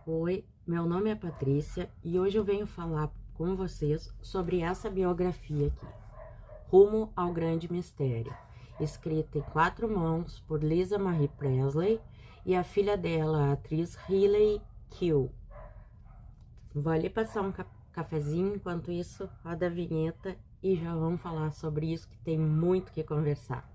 Oi, meu nome é Patrícia e hoje eu venho falar com vocês sobre essa biografia aqui, Rumo ao Grande Mistério, escrita em 4 mãos por Lisa Marie Presley e a filha dela, a atriz Hayley Kiyoko. Vou ali passar um cafezinho, enquanto isso roda a vinheta e já vamos falar sobre isso que tem muito que conversar.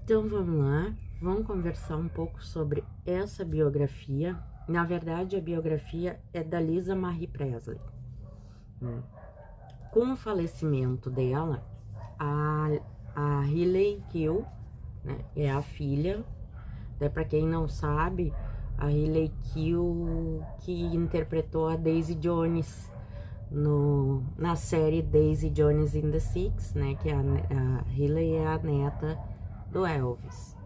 Então vamos lá, vamos conversar um pouco sobre essa biografia. Na verdade, a biografia é da Lisa Marie Presley. Com o falecimento dela, a Hayley Kiyoko, né, é a filha. Até para quem não sabe, a Hayley Kiyoko que interpretou a Daisy Jones na série Daisy Jones and the Six, né, que a Hayley é a neta do Elvis.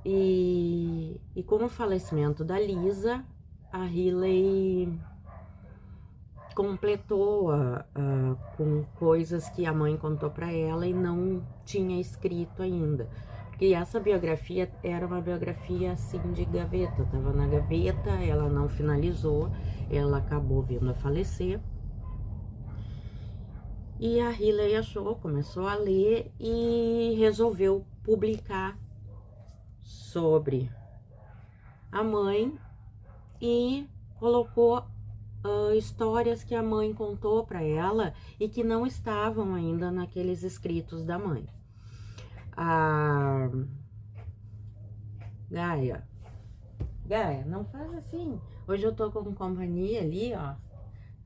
E com o falecimento da Lisa, a Hayley completou com coisas que a mãe contou para ela e não tinha escrito ainda. Porque essa biografia era uma biografia assim de gaveta, tava na gaveta, ela não finalizou, ela acabou vindo a falecer. E a Hayley começou a ler e resolveu publicar sobre a mãe e colocou histórias que a mãe contou para ela e que não estavam ainda naqueles escritos da mãe. A Gaia, não faz assim. Hoje eu tô com companhia ali, ó.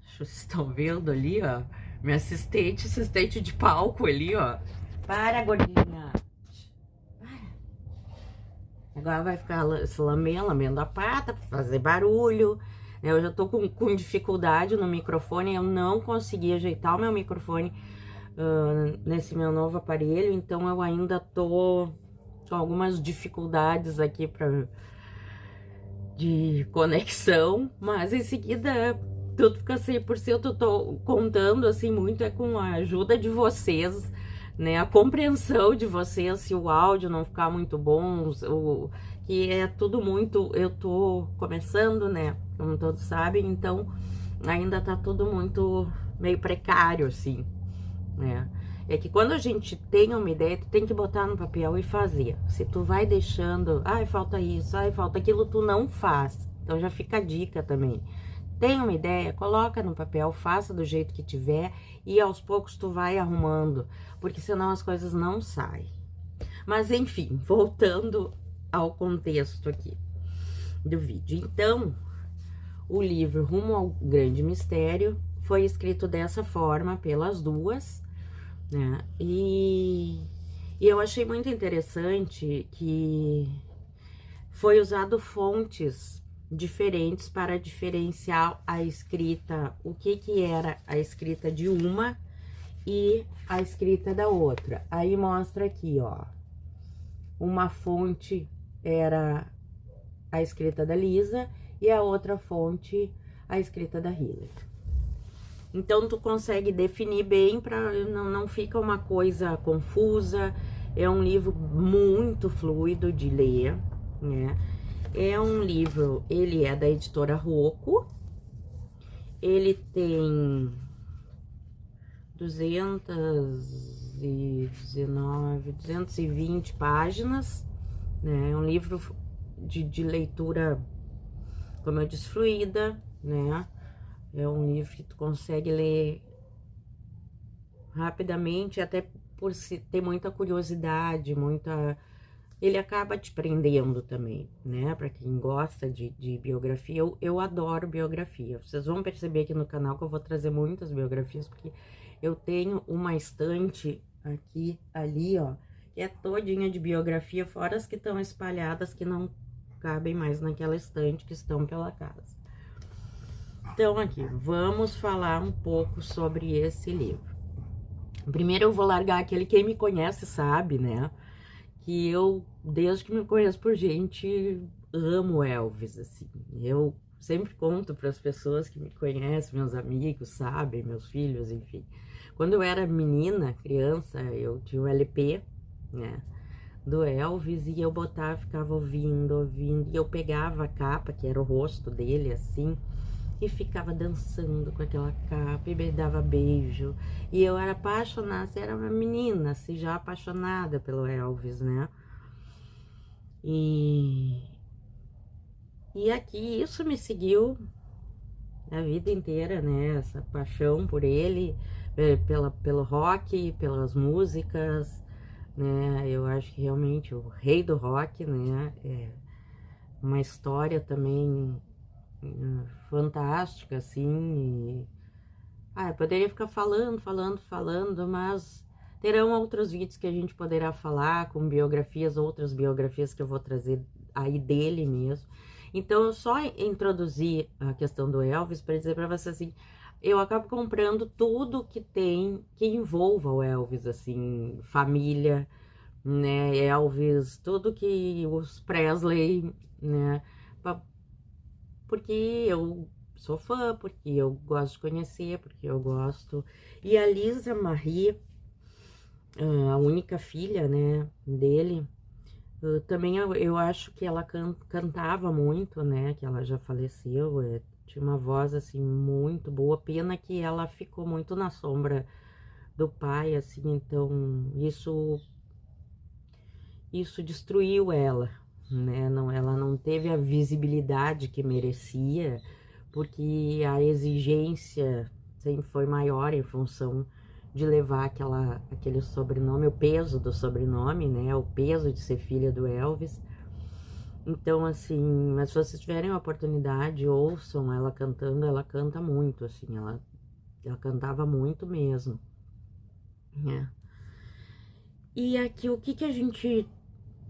Vocês estão vendo ali, ó. Minha assistente de palco ali, ó. Para, gordinha. Agora vai ficar se lambendo a pata pra fazer barulho. Eu já tô com dificuldade no microfone, eu não consegui ajeitar o meu microfone nesse meu novo aparelho, então eu ainda tô com algumas dificuldades aqui de conexão, mas em seguida tudo fica 100%. Eu tô contando assim muito com a ajuda de vocês, né, a compreensão de vocês, se o áudio não ficar muito bom, que é tudo muito, eu tô começando, né, como todos sabem, então ainda tá tudo muito meio precário, assim, né. É que quando a gente tem uma ideia, tu tem que botar no papel e fazer. Se tu vai deixando, ai, falta isso, ai, falta aquilo, tu não faz. Então já fica a dica também. Tem uma ideia, coloca no papel, faça do jeito que tiver e aos poucos tu vai arrumando, porque senão as coisas não saem. Mas enfim, voltando ao contexto aqui do vídeo. Então, o livro Rumo ao Grande Mistério foi escrito dessa forma pelas duas, né? E eu achei muito interessante que foi usado fontes diferentes para diferenciar a escrita, o que era a escrita de uma e a escrita da outra. Aí mostra aqui, ó, uma fonte era a escrita da Lisa e a outra fonte a escrita da Hayley. Então tu consegue definir bem para não fica uma coisa confusa. É um livro muito fluido de ler, né? É um livro, ele é da editora Rocco, ele tem 220 páginas, né? É um livro de leitura, como eu disse, fluida, né? É um livro que tu consegue ler rapidamente, até por ter muita curiosidade, ele acaba te prendendo também, né? Para quem gosta de biografia, eu adoro biografia. Vocês vão perceber aqui no canal que eu vou trazer muitas biografias, porque eu tenho uma estante aqui, ali, ó, que é todinha de biografia, fora as que estão espalhadas, que não cabem mais naquela estante que estão pela casa. Então, aqui, vamos falar um pouco sobre esse livro. Primeiro eu vou largar aquele, quem me conhece sabe, né? Que eu, desde que me conheço por gente, amo Elvis, assim. Eu sempre conto para as pessoas que me conhecem, meus amigos, sabem, meus filhos, enfim. Quando eu era menina, criança, eu tinha um LP, né, do Elvis, e eu botava, ficava ouvindo, e eu pegava a capa, que era o rosto dele, assim, e ficava dançando com aquela capa, e me dava beijo, e eu era apaixonada, era uma menina, assim, já apaixonada pelo Elvis, né, e aqui isso me seguiu a vida inteira, né, essa paixão por ele, pelo rock, pelas músicas, né, eu acho que realmente o rei do rock, né, é uma história também fantástica, assim, eu poderia ficar falando, mas terão outros vídeos que a gente poderá falar, com biografias, outras biografias que eu vou trazer aí dele mesmo. Então, eu só introduzi a questão do Elvis para dizer para você assim, eu acabo comprando tudo que tem, que envolva o Elvis, assim, família, né, Elvis, tudo que os Presley, né, porque eu sou fã, porque eu gosto de conhecer, porque eu gosto. E a Lisa Marie, a única filha, né, dele, também eu acho que ela cantava muito, né, que ela já faleceu, tinha uma voz, assim, muito boa. Pena que ela ficou muito na sombra do pai, assim, então isso destruiu ela, né, não, ela não teve a visibilidade que merecia, porque a exigência sempre foi maior em função de levar aquele sobrenome, o peso do sobrenome, né, o peso de ser filha do Elvis. Então, assim, mas se vocês tiverem a oportunidade, ouçam ela cantando, ela canta muito, assim, ela cantava muito mesmo, né. E aqui, o que a gente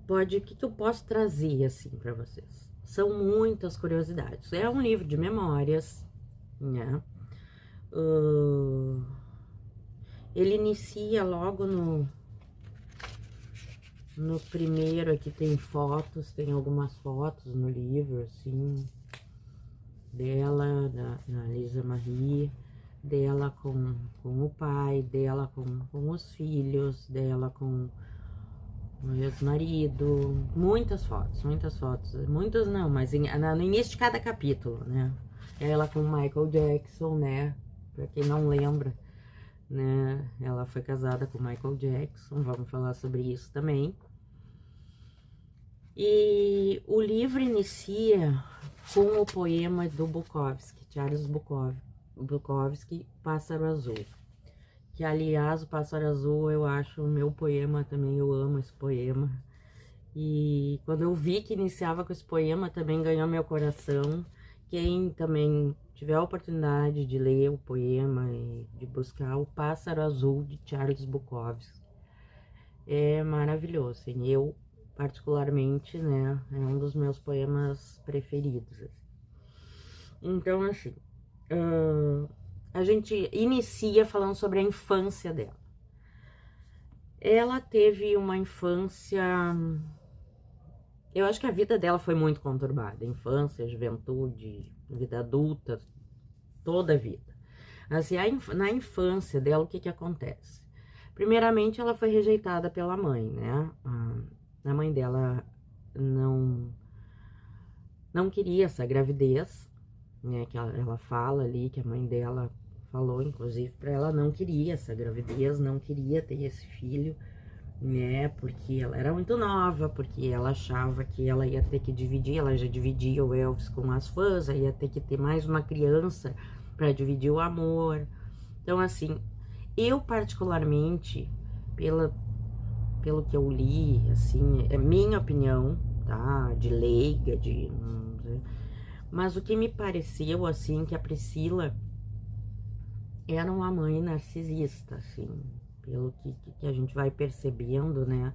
pode, o que eu posso trazer, assim, para vocês? São muitas curiosidades. É um livro de memórias, né? Ele inicia logo no primeiro, aqui tem fotos, tem algumas fotos no livro, assim, dela, da Lisa Marie, dela com o pai, dela com os filhos, dela com o ex-marido, muitas fotos, muitas não, mas no início de cada capítulo, né? Ela com o Michael Jackson, né? Pra quem não lembra, né? Ela foi casada com o Michael Jackson, vamos falar sobre isso também. E o livro inicia com o poema do Bukowski, Charles Bukowski, Pássaro Azul. Que, aliás, o Pássaro Azul eu acho o meu poema também, eu amo esse poema. E quando eu vi que iniciava com esse poema, também ganhou meu coração. Quem também tiver a oportunidade de ler o poema e de buscar o Pássaro Azul, de Charles Bukowski, é maravilhoso, assim, eu particularmente, né, é um dos meus poemas preferidos, assim. Então, assim, a gente inicia falando sobre a infância dela. Ela teve uma infância... Eu acho que a vida dela foi muito conturbada. Infância, juventude, vida adulta, toda a vida. Assim, na infância dela, o que acontece? Primeiramente, ela foi rejeitada pela mãe, né? A mãe dela não queria essa gravidez, né? Que ela fala ali, que a mãe dela falou, inclusive, para ela, não queria essa gravidez, não queria ter esse filho, né, porque ela era muito nova, porque ela achava que ela ia ter que dividir, ela já dividia o Elvis com as fãs, aí ia ter que ter mais uma criança para dividir o amor. Então, assim, eu particularmente, pelo que eu li, assim, é minha opinião, tá, de leiga, mas o que me pareceu, assim, que a Priscila era uma mãe narcisista, assim, pelo que a gente vai percebendo, né?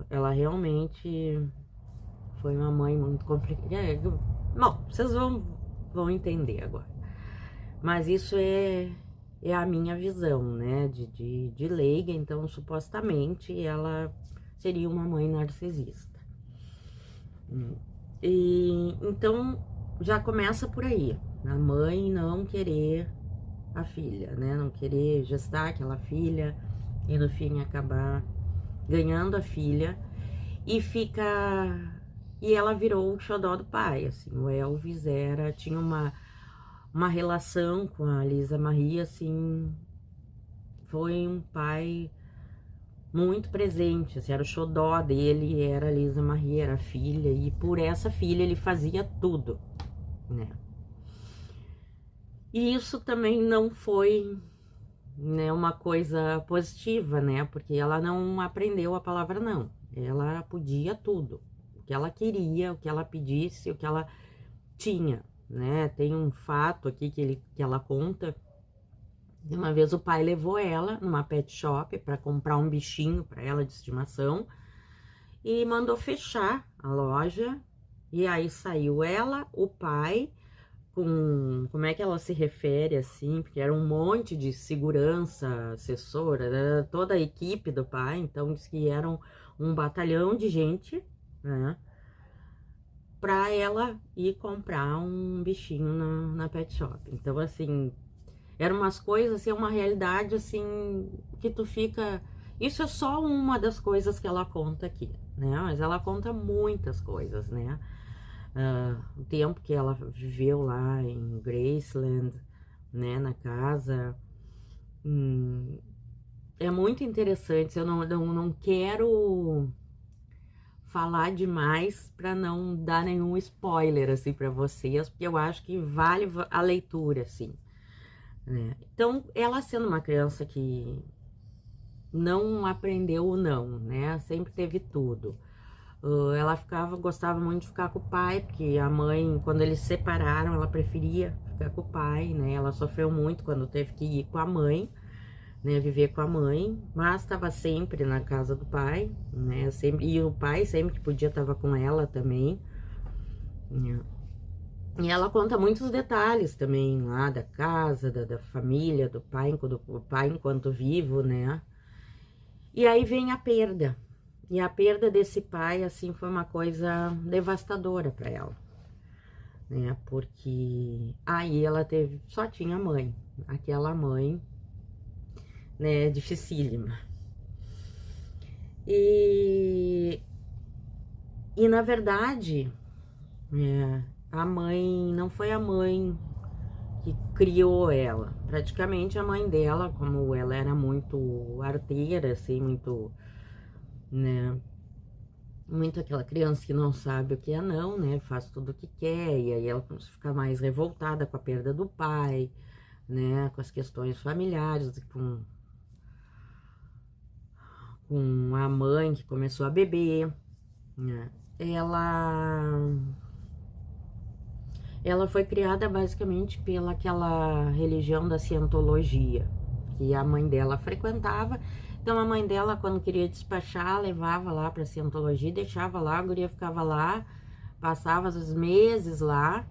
Ela realmente foi uma mãe muito complicada. Bom, vocês vão entender agora. Mas isso é a minha visão, né, de leiga. Então, supostamente, ela seria uma mãe narcisista. E então, já começa por aí. A mãe não querer a filha, né, não querer gestar aquela filha e no fim acabar ganhando a filha e fica... E ela virou o xodó do pai, assim. O Elvis tinha uma relação com a Lisa Marie, assim, foi um pai muito presente, assim, era o xodó dele, era a Lisa Marie, era a filha, e por essa filha ele fazia tudo, né? E isso também não foi, né, uma coisa positiva, né? Porque ela não aprendeu a palavra não. Ela podia tudo. O que ela queria, o que ela pedisse, o que ela tinha, né? Tem um fato aqui que ela conta. Uma vez o pai levou ela numa pet shop para comprar um bichinho para ela de estimação e mandou fechar a loja. E aí saiu ela, o pai, como é que ela se refere assim, porque era um monte de segurança, assessora, era toda a equipe do pai, então diz que eram um batalhão de gente, né, para ela ir comprar um bichinho na pet shop. Então, assim, eram umas coisas, assim, uma realidade, assim, que tu fica... Isso é só uma das coisas que ela conta aqui, né? Mas ela conta muitas coisas, né? O tempo que ela viveu lá em Graceland, né? Na casa. É muito interessante. Eu não quero falar demais para não dar nenhum spoiler, assim, para vocês, porque eu acho que vale a leitura, assim. Então, ela sendo uma criança que não aprendeu o não, né? Sempre teve tudo. Ela gostava muito de ficar com o pai, porque a mãe, quando eles se separaram, ela preferia ficar com o pai, né? Ela sofreu muito quando teve que ir com a mãe, né? Viver com a mãe, mas estava sempre na casa do pai, né? Sempre, e o pai sempre que podia estava com ela também, né? E ela conta muitos detalhes também lá da casa, da família, do pai enquanto vivo, né? E aí vem a perda. E a perda desse pai, assim, foi uma coisa devastadora para ela, né? Porque aí ela só tinha mãe, aquela mãe, né, dificílima. E na verdade, a mãe, não foi a mãe que criou ela. Praticamente a mãe dela, como ela era muito arteira, assim, muito, né, muito aquela criança que não sabe o que é não, né, faz tudo o que quer, e aí ela começa a ficar mais revoltada com a perda do pai, né, com as questões familiares, com a mãe que começou a beber, né, ela foi criada basicamente pela aquela religião da cientologia, que a mãe dela frequentava. Então, a mãe dela, quando queria despachar, levava lá para a cientologia, deixava lá, a guria ficava lá, passava os meses lá,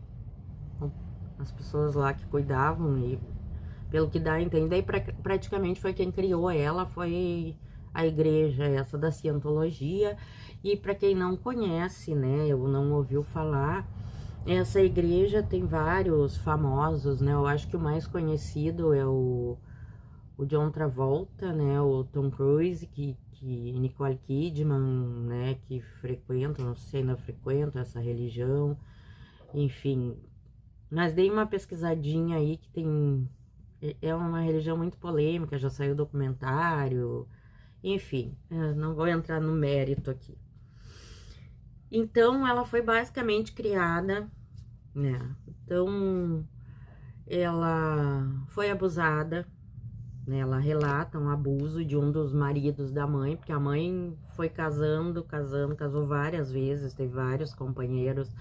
as pessoas lá que cuidavam, e pelo que dá a entender, praticamente foi quem criou ela, foi a igreja essa da cientologia. E para quem não conhece, né, ou não ouviu falar, essa igreja tem vários famosos, né? Eu acho que o mais conhecido é o John Travolta, né? O Tom Cruise, que Nicole Kidman, né? Que frequentam, não sei se ainda frequentam essa religião. Enfim, mas dei uma pesquisadinha aí que tem... É uma religião muito polêmica, já saiu documentário. Enfim, não vou entrar no mérito aqui. Então, ela foi basicamente criada, né? Então, ela foi abusada, né? Ela relata um abuso de um dos maridos da mãe, porque a mãe foi casou várias vezes, teve vários companheiros,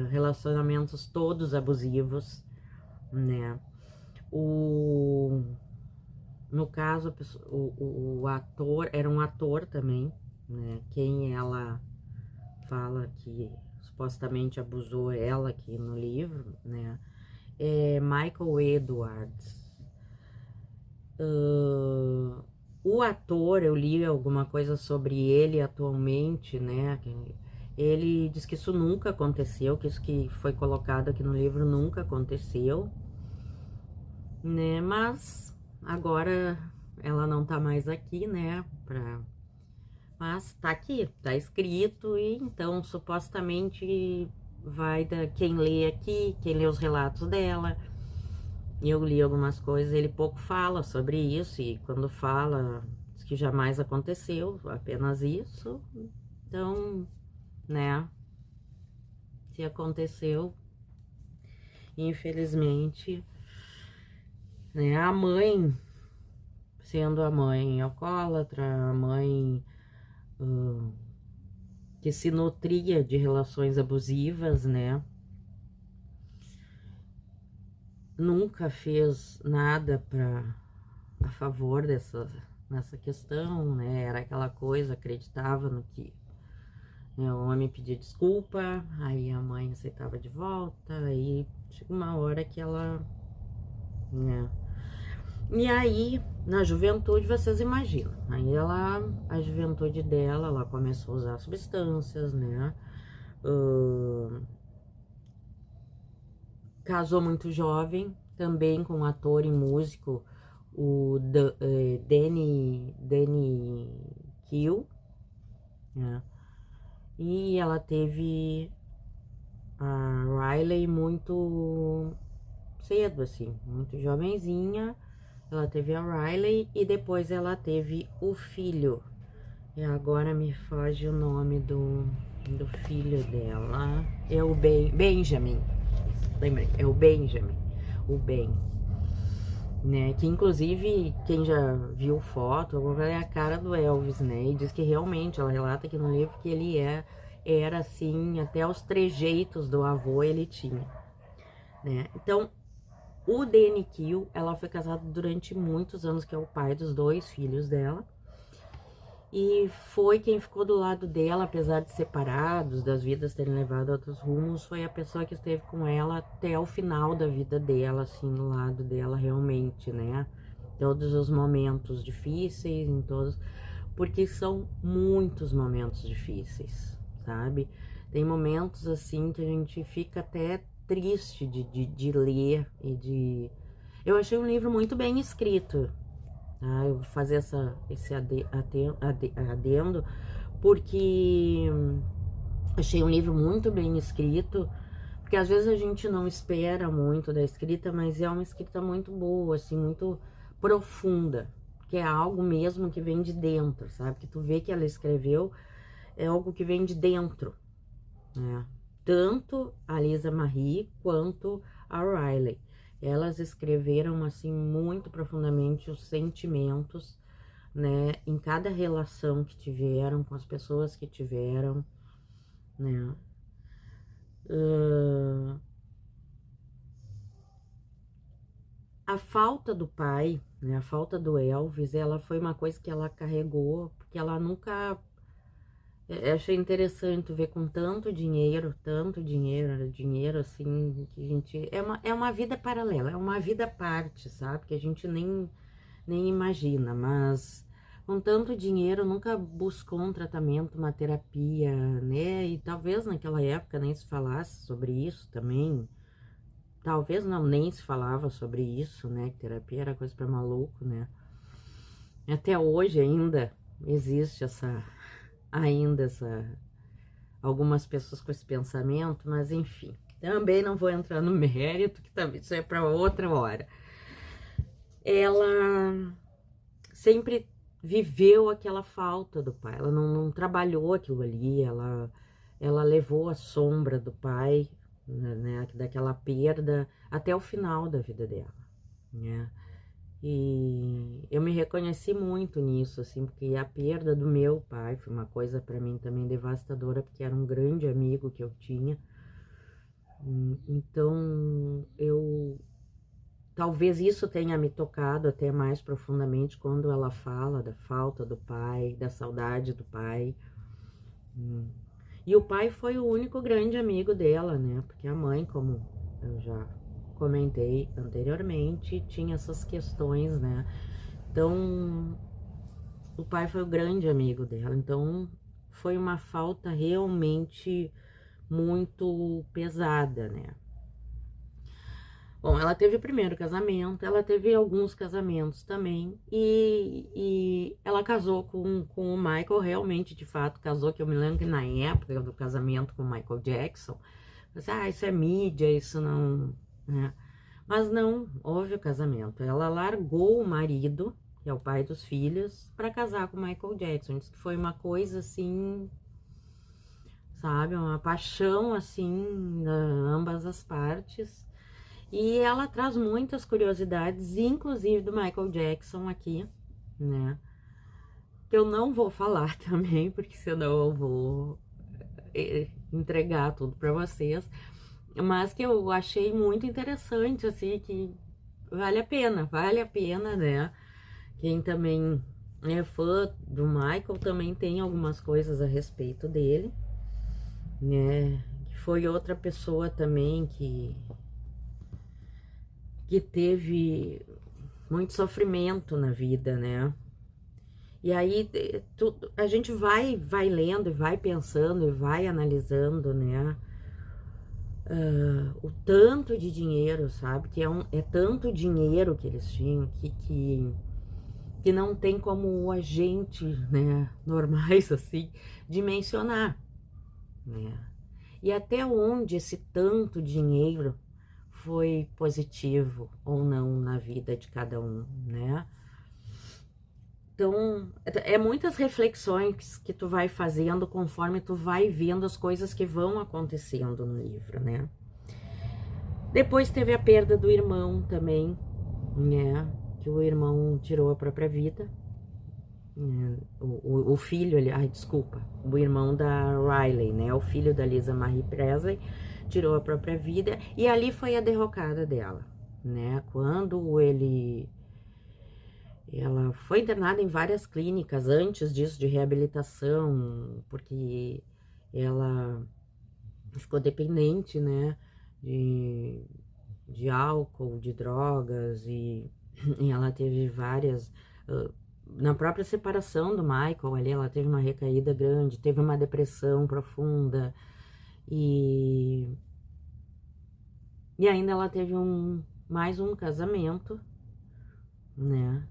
relacionamentos todos abusivos, né? No caso, o ator, era um ator também, né? Quem ela fala que supostamente abusou ela aqui no livro, né? É Michael Edwards. O ator, eu li alguma coisa sobre ele atualmente, né? Ele diz que isso nunca aconteceu, que isso que foi colocado aqui no livro nunca aconteceu, né? Mas agora ela não tá mais aqui, né? Mas tá aqui, tá escrito, e então supostamente vai da quem lê aqui, quem lê os relatos dela. Eu li algumas coisas, ele pouco fala sobre isso, e quando fala, diz que jamais aconteceu, apenas isso. Então, né, se aconteceu, infelizmente, né, a mãe, sendo a mãe alcoólatra, a mãe que se nutria de relações abusivas, né, nunca fez nada a favor nessa questão, né, era aquela coisa, acreditava no que o homem pedia desculpa, aí a mãe aceitava de volta, aí chega uma hora que ela, né? E aí, na juventude, vocês imaginam, aí a juventude dela, ela começou a usar substâncias, né? Casou muito jovem, também com um ator e músico, o Danny Kiel, né? E ela teve a Riley muito cedo, assim, muito jovenzinha. Ela teve a Riley e depois ela teve o filho. E agora me foge o nome do filho dela. É o Benjamin. Lembrei, é o Benjamin. O Ben. Né? Que inclusive, quem já viu foto, é a cara do Elvis, né? E diz que realmente, ela relata aqui no livro que ele era assim, até os trejeitos do avô ele tinha, né? Então, o Danny Kiel, ela foi casada durante muitos anos, que é o pai dos 2 filhos dela. E foi quem ficou do lado dela, apesar de separados, das vidas terem levado a outros rumos, foi a pessoa que esteve com ela até o final da vida dela, assim, do lado dela realmente, né? Todos os momentos difíceis, em todos, porque são muitos momentos difíceis, sabe? Tem momentos, assim, que a gente fica até triste de ler e de... Eu achei um livro muito bem escrito, tá? Eu vou fazer esse adendo, porque achei um livro muito bem escrito, porque às vezes a gente não espera muito da escrita, mas é uma escrita muito boa, assim, muito profunda, que é algo mesmo que vem de dentro, sabe? Que tu vê que ela escreveu, é algo que vem de dentro, né? Tanto a Lisa Marie quanto a Riley. Elas escreveram, assim, muito profundamente os sentimentos, né? Em cada relação que tiveram, com as pessoas que tiveram, né? A falta do pai, né? A falta do Elvis, ela foi uma coisa que ela carregou, porque ela nunca... Eu achei interessante ver com tanto dinheiro, dinheiro assim, que a gente... É uma vida paralela, é uma vida à parte, sabe? Que a gente nem imagina, mas com tanto dinheiro nunca buscou um tratamento, uma terapia, né? E talvez naquela época nem se falasse sobre isso também. Talvez não, nem se falava sobre isso, né? Que terapia era coisa pra maluco, né? Até hoje ainda existe algumas pessoas com esse pensamento, mas enfim, também não vou entrar no mérito, que também isso é para outra hora. Ela sempre viveu aquela falta do pai, ela não trabalhou aquilo ali, ela levou a sombra do pai, né, daquela perda até o final da vida dela, né? E eu me reconheci muito nisso, assim, porque a perda do meu pai foi uma coisa para mim também devastadora, porque era um grande amigo que eu tinha. Então, talvez isso tenha me tocado até mais profundamente quando ela fala da falta do pai, da saudade do pai. E o pai foi o único grande amigo dela, né? Porque a mãe, como eu já comentei anteriormente, tinha essas questões, né? Então, o pai foi o grande amigo dela. Então, foi uma falta realmente muito pesada, né? Bom, ela teve o primeiro casamento, ela teve alguns casamentos também, e ela casou com o Michael, realmente, de fato, casou, que eu me lembro que na época do casamento com o Michael Jackson, você, isso é mídia, isso não, né? Mas não, houve o casamento. Ela largou o marido, que é o pai dos filhos, para casar com o Michael Jackson. Diz que foi uma coisa assim, sabe, uma paixão assim, de ambas as partes. E ela traz muitas curiosidades, inclusive do Michael Jackson aqui, né? Que eu não vou falar também, porque senão eu vou entregar tudo para vocês. Mas que eu achei muito interessante, assim, que vale a pena, né? Quem também é fã do Michael também tem algumas coisas a respeito dele, né? Que foi outra pessoa também que teve muito sofrimento na vida, né? E aí a gente vai lendo, e vai pensando, e vai analisando, né? O tanto de dinheiro, sabe? Que é tanto dinheiro que eles tinham que não tem como a gente, né, normais assim, dimensionar, né? E até onde esse tanto dinheiro foi positivo ou não na vida de cada um, né? Então, é muitas reflexões que tu vai fazendo conforme tu vai vendo as coisas que vão acontecendo no livro, né? Depois teve a perda do irmão também, né? Que o irmão tirou a própria vida. O filho, desculpa, o irmão da Riley, né? O filho da Lisa Marie Presley tirou a própria vida e ali foi a derrocada dela, né? Quando ela foi internada em várias clínicas antes disso de reabilitação, porque ela ficou dependente, né? De álcool, de drogas e ela teve várias na própria separação do Michael ali, ela teve uma recaída grande, teve uma depressão profunda e ainda ela teve mais um casamento, né?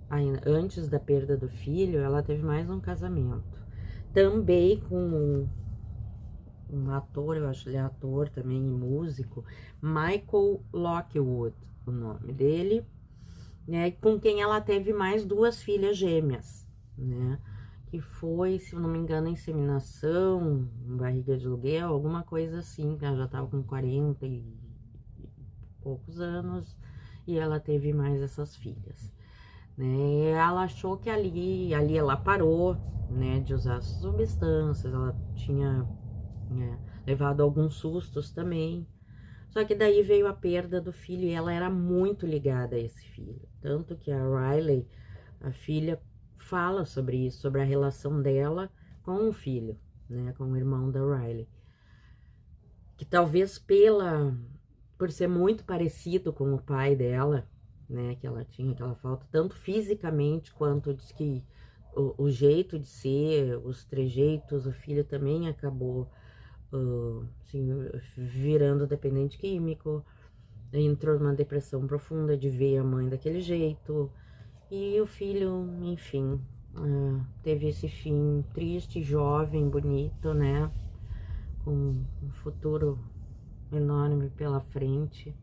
Ainda, antes da perda do filho, ela teve mais um casamento, também com um ator, eu acho ele é ator também e músico, Michael Lockwood, o nome dele, né, com quem ela teve mais duas filhas gêmeas, né, que foi, se eu não me engano, inseminação, barriga de aluguel, alguma coisa assim, que ela já tava com 40 e poucos anos, e ela teve mais essas filhas, né, ela achou que ali ela parou, né, de usar substâncias, ela tinha, né, levado alguns sustos também. Só que daí veio a perda do filho e ela era muito ligada a esse filho. Tanto que a Riley, a filha, fala sobre isso, sobre a relação dela com o filho, né, com o irmão da Riley. Que talvez por ser muito parecido com o pai dela, né, que ela tinha aquela falta, tanto fisicamente quanto diz que o jeito de ser, os trejeitos, o filho também acabou assim, virando dependente químico, entrou numa depressão profunda de ver a mãe daquele jeito, e o filho, enfim, teve esse fim triste, jovem, bonito, né, com um futuro enorme pela frente.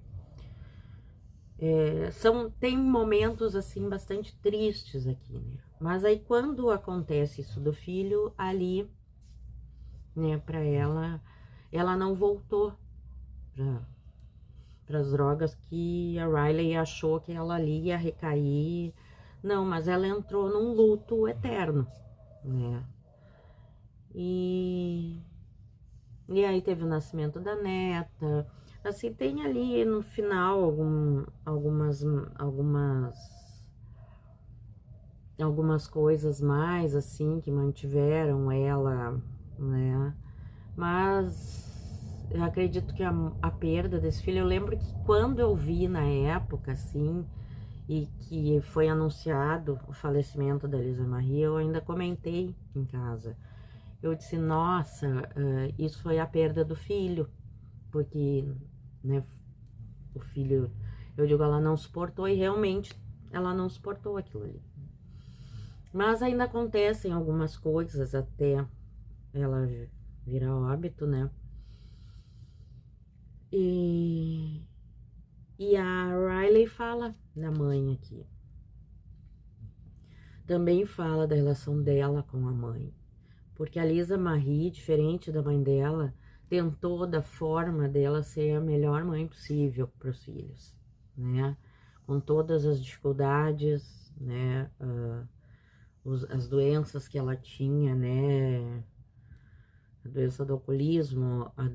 Tem momentos, assim, bastante tristes aqui, né, mas aí quando acontece isso do filho, ali, né, pra ela não voltou para as drogas que a Riley achou que ela ali ia recair. Não, mas ela entrou num luto eterno, né? E aí teve o nascimento da neta. Assim, tem ali no final algumas coisas mais, assim, que mantiveram ela né? Mas eu acredito que a perda desse filho, eu lembro que quando eu vi na época, assim, e que foi anunciado o falecimento da Elisa Marie, eu ainda comentei em casa. Eu disse, nossa, isso foi a perda do filho, porque, né, o filho, eu digo, ela não suportou, e realmente ela não suportou aquilo ali. Mas ainda acontecem algumas coisas até ela virar óbito, né? E a Riley fala da mãe aqui. Também fala da relação dela com a mãe. Porque a Lisa Marie, diferente da mãe dela, tentou da forma dela ser a melhor mãe possível para os filhos, né? Com todas as dificuldades, né? As doenças que ela tinha, né? A doença do alcoolismo, a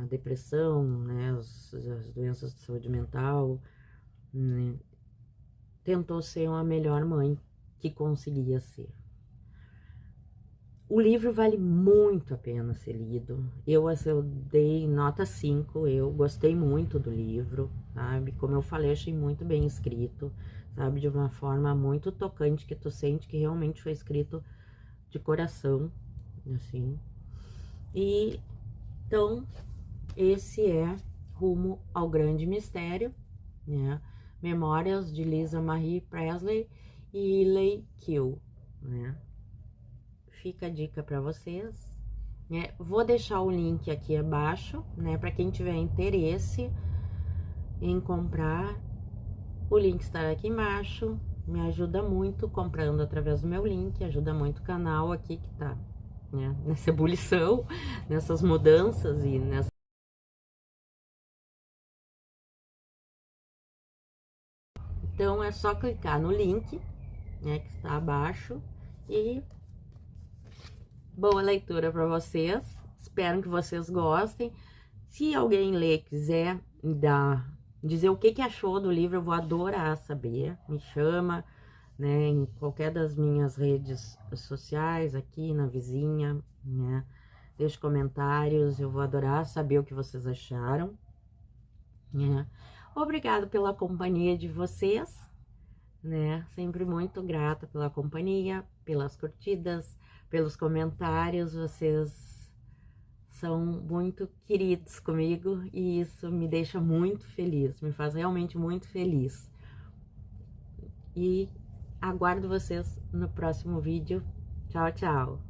depressão, né? As doenças de saúde mental, né? Tentou ser uma melhor mãe que conseguia ser. O livro vale muito a pena ser lido. Eu dei nota 5, eu gostei muito do livro, sabe? Como eu falei, achei muito bem escrito, sabe? De uma forma muito tocante, que tu sente que realmente foi escrito de coração, assim. E, então, esse é Rumo ao Grande Mistério, né? Memórias de Lisa Marie Presley e Leigh Kill, né? Fica a dica para vocês, né? Vou deixar o link aqui abaixo, né? Para quem tiver interesse em comprar, o link estará aqui embaixo. Me ajuda muito comprando através do meu link, ajuda muito o canal aqui que tá, né? Nessa ebulição, nessas mudanças e nessa. Então é só clicar no link, né? Que está abaixo e boa leitura para vocês. Espero que vocês gostem. Se alguém ler, quiser dizer o que achou do livro, eu vou adorar saber. Me chama, né, em qualquer das minhas redes sociais, aqui na vizinha, né? Deixe comentários, eu vou adorar saber o que vocês acharam, né? Obrigada pela companhia de vocês, né? Sempre muito grata pela companhia, pelas curtidas, pelos comentários, vocês são muito queridos comigo e isso me deixa muito feliz, me faz realmente muito feliz. E aguardo vocês no próximo vídeo. Tchau, tchau!